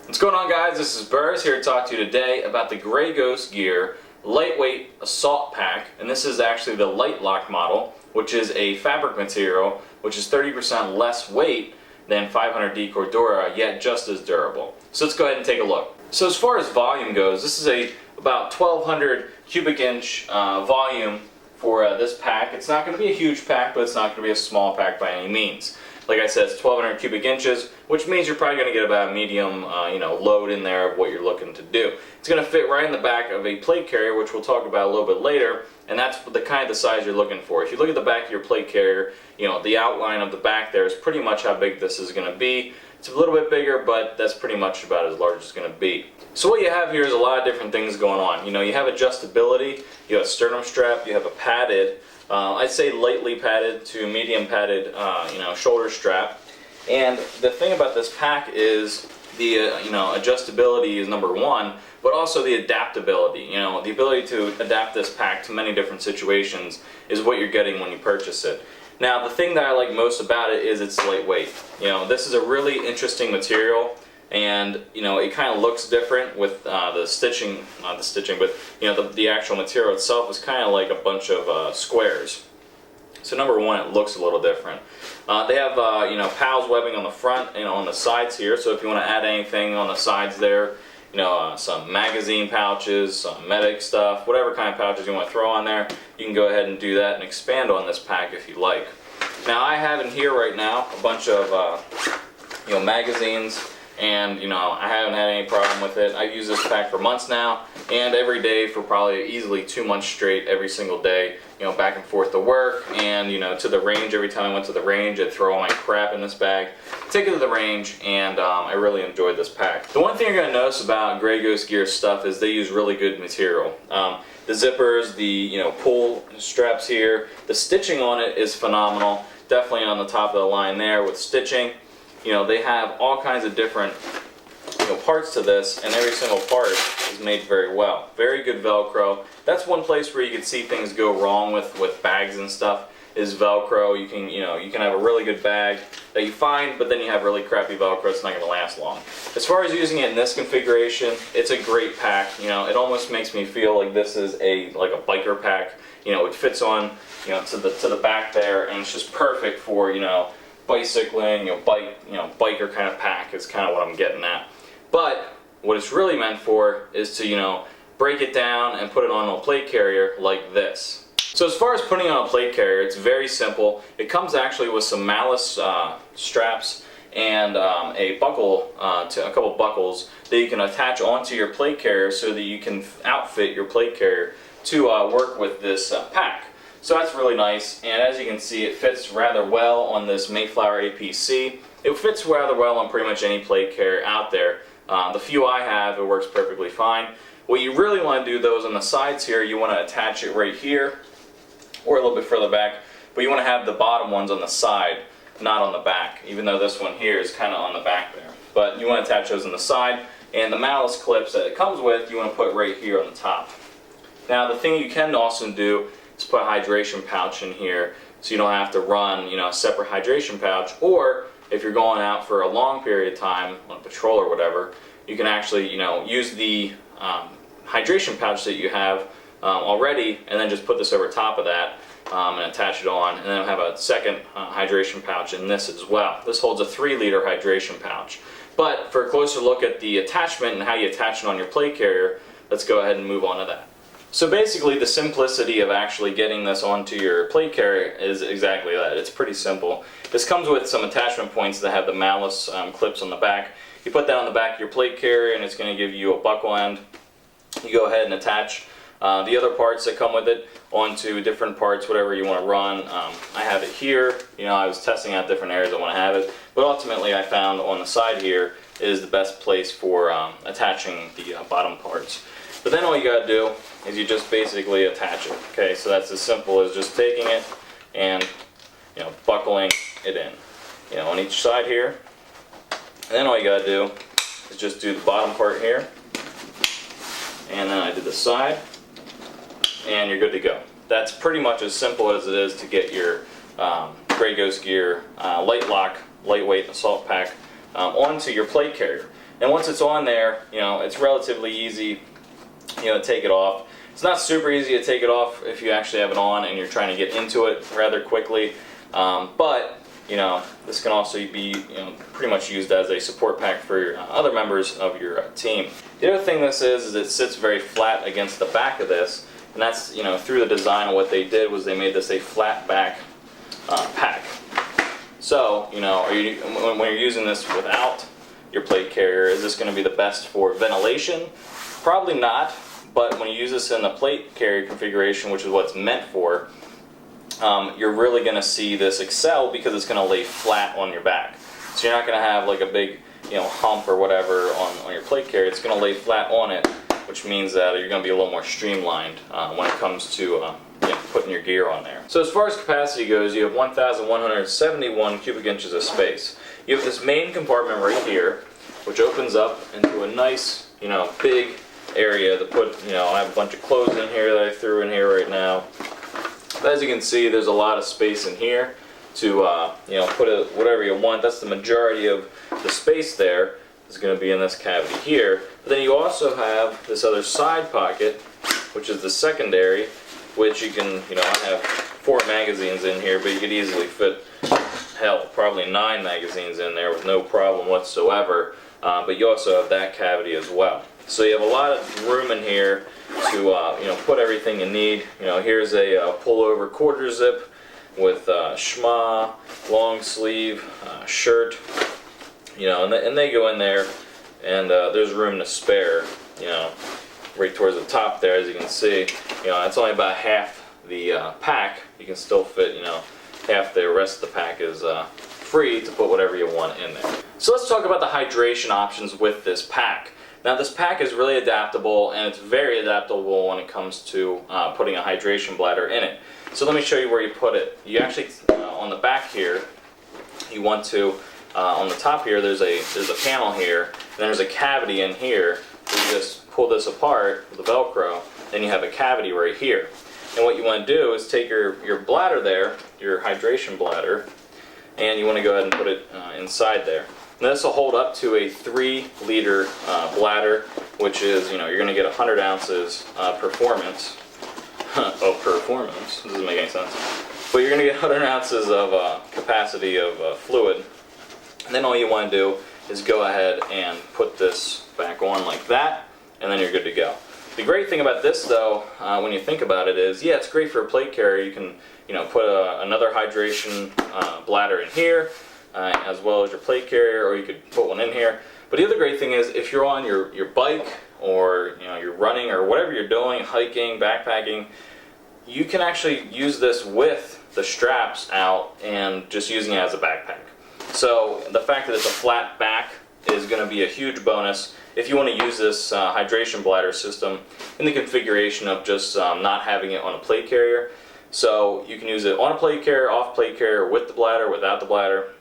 What's going on, guys? This is Burrs here to talk to you today about the Gray Ghost Gear lightweight assault pack, and this is actually the LiteLok model, which is a fabric material which is 30% less weight than 500D Cordura, yet just as durable. So let's go ahead and take a look. So as far as volume goes, this is about 1200 cubic inch volume for this pack. It's not going to be a huge pack, but it's not going to be a small pack by any means. Like I said, it's 1200 cubic inches, which means you're probably going to get about a medium load in there of what you're looking to do. It's going to fit right in the back of a plate carrier, which we'll talk about a little bit later, and that's the kind of size you're looking for. If you look at the back of your plate carrier, the outline of the back there is pretty much how big this is going to be. It's a little bit bigger, but that's pretty much about as large as it's going to be. So what you have here is a lot of different things going on. You have adjustability, you have a sternum strap, you have a padded, I'd say lightly padded to medium padded, shoulder strap. And the thing about this pack is the adjustability is number one, but also the adaptability. The ability to adapt this pack to many different situations is what you're getting when you purchase it. Now, the thing that I like most about it is it's lightweight. This is a really interesting material, and it kind of looks different with the stitching, not the stitching, but the actual material itself is kind of like a bunch of squares. So number one, it looks a little different. They have PALS webbing on the front and on the sides here, so if you want to add anything on the sides there, some magazine pouches, some medic stuff, whatever kind of pouches you want to throw on there, you can go ahead and do that and expand on this pack if you like. Now, I have in here right now a bunch of magazines, and I haven't had any problem with it. I've used this pack for months now, and every day for probably easily 2 months straight, every single day, back and forth to work and to the range. Every time I went to the range, I'd throw all my crap in this bag, take it to the range, and I really enjoyed this pack. The one thing you're going to notice about Gray Ghost Gear stuff is they use really good material. The zippers, the pull straps here, the stitching on it is phenomenal. Definitely on the top of the line there with stitching. They have all kinds of different parts to this, and every single part is made very well. Very good Velcro. That's one place where you can see things go wrong with bags and stuff, is Velcro. You can have a really good bag that you find, but then you have really crappy Velcro. It's not going to last long. As far as using it in this configuration, it's a great pack. It almost makes me feel like this is like a biker pack. It fits on to the back there, and it's just perfect for bicycling, biker kind of pack is kind of what I'm getting at. But what it's really meant for is to, break it down and put it on a plate carrier like this. So as far as putting it on a plate carrier, it's very simple. It comes actually with some malice straps and a couple buckles that you can attach onto your plate carrier so that you can outfit your plate carrier to work with this pack. So that's really nice, and as you can see, it fits rather well on this Mayflower APC. It fits rather well on pretty much any plate carrier out there. The few I have, it works perfectly fine. What you really want to do, though, is on the sides here, you want to attach it right here, or a little bit further back, but you want to have the bottom ones on the side, not on the back, even though this one here is kind of on the back there. But you want to attach those on the side, and the malice clips that it comes with, you want to put right here on the top. Now, the thing you can also do is put a hydration pouch in here, so you don't have to run, a separate hydration pouch, or if you're going out for a long period of time on patrol or whatever, you can actually, use the hydration pouch that you have already, and then just put this over top of that and attach it on, and then have a second hydration pouch in this as well. This holds a 3-liter hydration pouch. But for a closer look at the attachment and how you attach it on your plate carrier, let's go ahead and move on to that. So basically, the simplicity of actually getting this onto your plate carrier is exactly that. It's pretty simple. This comes with some attachment points that have the malice clips on the back. You put that on the back of your plate carrier, and it's going to give you a buckle end. You go ahead and attach the other parts that come with it onto different parts, whatever you want to run. I have it here. I was testing out different areas I want to have it, but ultimately I found on the side here is the best place for attaching the bottom parts. But then all you got to do is you just basically attach it. Okay, so that's as simple as just taking it and buckling it in, on each side here. And then all you got to do is just do the bottom part here, and then I did the side, and you're good to go. That's pretty much as simple as it is to get your Grey Ghost Gear LiteLok lightweight assault pack onto your plate carrier. And once it's on there, it's relatively easy, to take it off. It's not super easy to take it off if you actually have it on and you're trying to get into it rather quickly. But this can also be pretty much used as a support pack for other members of your team. The other thing this is it sits very flat against the back of this, and that's through the design. What they did was they made this a flat back pack. So when you're using this without your plate carrier, is this going to be the best for ventilation? Probably not. But when you use this in the plate carrier configuration, which is what it's meant for, you're really going to see this excel because it's going to lay flat on your back. So you're not going to have like a big hump or whatever on your plate carrier. It's going to lay flat on it, which means that you're going to be a little more streamlined when it comes to putting your gear on there. So as far as capacity goes, you have 1,171 cubic inches of space. You have this main compartment right here, which opens up into a nice, big area to put, I have a bunch of clothes in here that I threw in here right now. But as you can see, there's a lot of space in here to, put whatever you want. That's the majority of the space there is going to be in this cavity here. But then you also have this other side pocket, which is the secondary, which you can, I have 4 magazines in here, but you could easily fit, hell, probably 9 magazines in there with no problem whatsoever. But you also have that cavity as well. So you have a lot of room in here to put everything you need. Here's a pullover quarter zip with schma, long sleeve, shirt. And they go in there, and there's room to spare. Right towards the top there, as you can see. It's only about half the pack. You can still fit half the rest of the pack is free to put whatever you want in there. So let's talk about the hydration options with this pack. Now this pack is really adaptable, and it's very adaptable when it comes to putting a hydration bladder in it. So let me show you where you put it. You actually, on the back here, you want to, on the top here, there's a panel here, and there's a cavity in here. You just pull this apart with the Velcro, then you have a cavity right here. And what you want to do is take your bladder there, your hydration bladder, and you want to go ahead and put it inside there. Now this will hold up to a 3-liter bladder, which is, you're going to get 100 ounces performance. Performance. This doesn't make any sense. But you're going to get 100 ounces of capacity of fluid. And then all you want to do is go ahead and put this back on like that, and then you're good to go. The great thing about this, though, when you think about it, is it's great for a plate carrier. You can, put another hydration bladder in here, as well as your plate carrier, or you could put one in here. But the other great thing is if you're on your bike, or you're running, or whatever you're doing, hiking, backpacking, you can actually use this with the straps out and just using it as a backpack. So the fact that it's a flat back is going to be a huge bonus if you want to use this hydration bladder system in the configuration of just not having it on a plate carrier. So you can use it on a plate carrier, off plate carrier, with the bladder, without the bladder.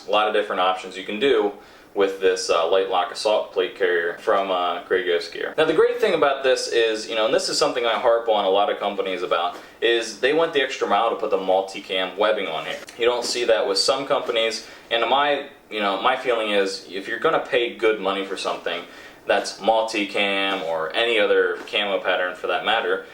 A lot of different options you can do with this LiteLok assault plate carrier from Grey Ghost Gear. Now the great thing about this is, and this is something I harp on a lot of companies about, is they went the extra mile to put the Multicam webbing on here. You don't see that with some companies, and my feeling is if you're going to pay good money for something that's Multicam or any other camo pattern for that matter,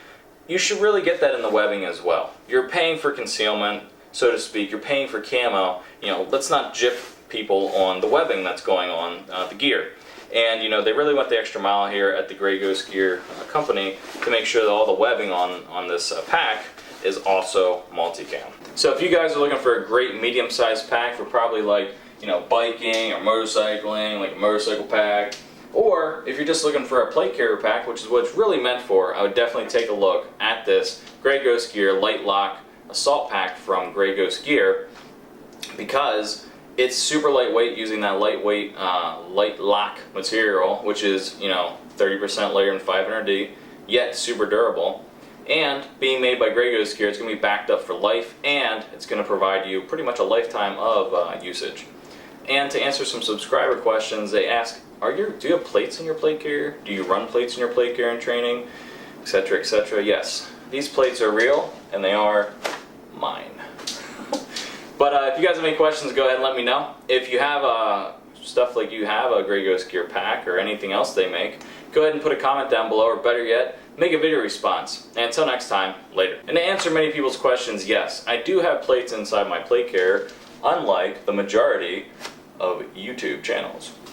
you should really get that in the webbing as well. You're paying for concealment, so to speak. You're paying for camo. Let's not gyp people on the webbing that's going on the gear. And they really went the extra mile here at the Grey Ghost Gear company to make sure that all the webbing on this pack is also Multicam. So if you guys are looking for a great medium-sized pack for probably like biking or motorcycling, like a motorcycle pack, or if you're just looking for a plate carrier pack, which is what it's really meant for, I would definitely take a look at this Grey Ghost Gear LiteLok assault pack from Grey Ghost Gear, because it's super lightweight using that lightweight LiteLok material, which is 30% layer in 500D, yet super durable. And being made by Grey Ghost Gear, it's going to be backed up for life, and it's going to provide you pretty much a lifetime of usage. And to answer some subscriber questions, they ask, do you have plates in your plate carrier? Do you run plates in your plate carrier in training? Etc., etc. Yes, these plates are real, and they are mine. But if you guys have any questions, go ahead and let me know. If you have stuff like you have a Grey Ghost gear pack or anything else they make, go ahead and put a comment down below, or better yet, make a video response. And until next time, later. And to answer many people's questions, yes, I do have plates inside my plate carrier, unlike the majority of YouTube channels.